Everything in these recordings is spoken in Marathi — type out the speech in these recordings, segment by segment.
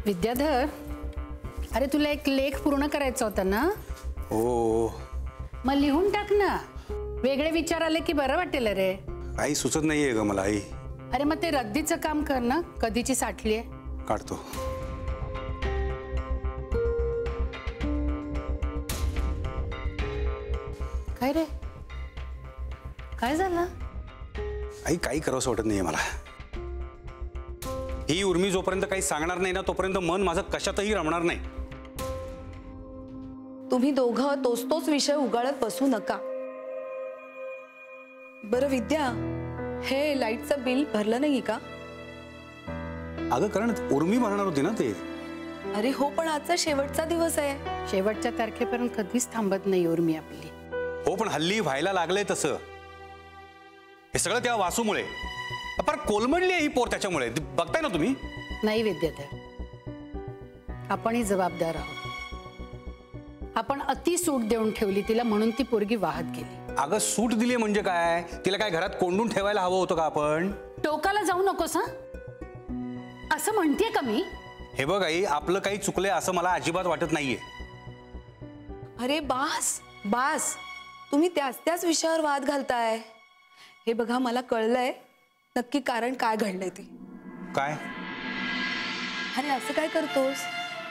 विद्याधर, अरे तुला एक लेख पूर्ण करायचा होता ना? हो. मग लिहून टाक ना. वेगळे विचार आले की बरं वाटेल रे. आई सुचत नाहीये ग मला आई. अरे मग ते रद्दीचं काम कर ना, कधीची साठली आहे. काढतो. काय रे, काय झालं? आई काही करावंसं वाटत नाहीये मला. ही उर्मी जोपर्यंत काही सांगणार नाही ना तोपर्यंत मन माझं कशातही रमणार नाही. तुम्ही दोघं तोच विषय उगाळत बसू नका. बरं विद्या, हे लाईटचं बिल भरलं नाही का? अगं कारण उर्मी भरणार होती ना ते. अरे हो, पण आजचा शेवटचा दिवस आहे. शेवटच्या तारखेपर्यंत कधीच थांबत नाही उर्मी आपली. हो पण हल्ली व्हायला लागलंय तसं. हे सगळं त्या वासूमुळे. पर कोलमडली ही पोर त्याच्यामुळे. बघताय ना तुम्ही. नाही विद्याधर, आपणही जबाबदार आहोत. आपण अति सूट देऊन ठेवली तिला म्हणून ती पोरगी वाहत गेली. अगं सूट दिली म्हणजे काय? तिला काय घरात कोंडून ठेवायला हवं होतं का आपण? टोकाला जाऊ नकोस हा, असं म्हणतेय का मी? हे बघ आई, आपलं काही चुकलंय असं मला अजिबात वाटत नाहीये. अरे बास बास, तुम्ही त्याच विषयावर वाद घालताय. हे बघा, मला कळलंय नक्की कारण काय घडलंय ते. काय? अरे असं काय करतोस?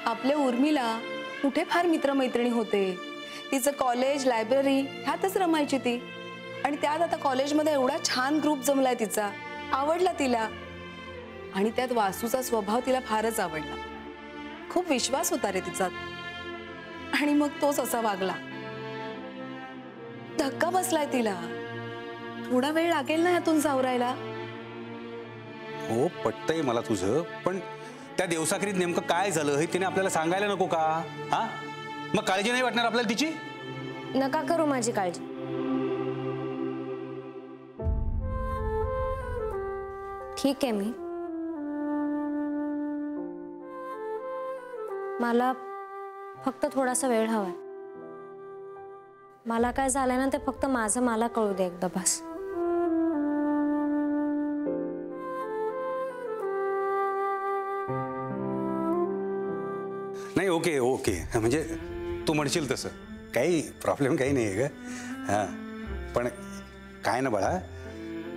आपल्या उर्मिला कुठे फार मित्रमैत्रिणी होते. तिचं कॉलेज, लायब्ररी ह्यातच रमायची ती. आणि त्यात आता कॉलेजमध्ये एवढा छान ग्रुप जमलाय तिचा, आवडला तिला. आणि त्यात वासूचा स्वभाव तिला फारच आवडला. खूप विश्वास होता रे तिचा. आणि मग तोच असा वागला. धक्का बसलाय तिला. थोडा वेळ लागेल ना यातून सावरायला. हो पटतंय मला तुझं, पण त्या दिवसाखरीत नेमकं काय झालं हे तिने आपल्याला सांगायला नको का? हा, मग काळजी नाही वाटणार आपल्याला तिची? नका करू माझी काळजी. ठीक आहे, मला फक्त थोडासा वेळ हवाय. मला काय झालंय ना ते फक्त माझं मला कळू दे एकदा बस. नाही ओके ओके, म्हणजे तू म्हणशील तसं काही प्रॉब्लेम काही नाही आहे ग. हां पण काय ना बाळा,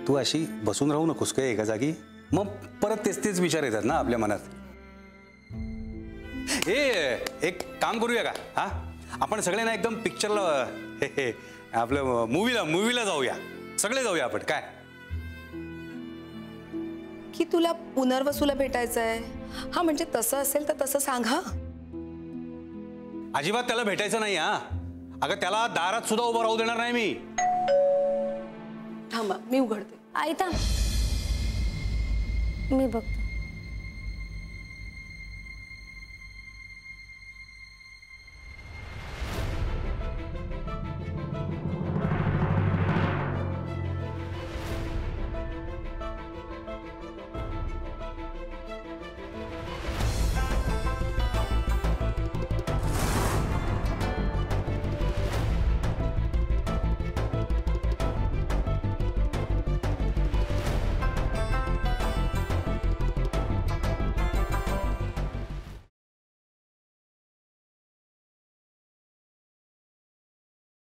तू अशी बसून राहू नकोस काय एका जागी. मग परत तेच विचार येतात ना आपल्या मनात. एक काम करूया का? हा, आपण सगळे ना एकदम पिक्चरला, आपलं मूवीला जाऊया. सगळे जाऊया आपण. काय की तुला पुनर्वसूला भेटायचंय? हा म्हणजे तसं असेल तर तसं सांग. हा अजिबात त्याला भेटायचं नाही. हा अगं त्याला दारात सुद्धा उभं राहू देणार नाही मी. थांबा, मी उघडते. आई थांब, मी बघते.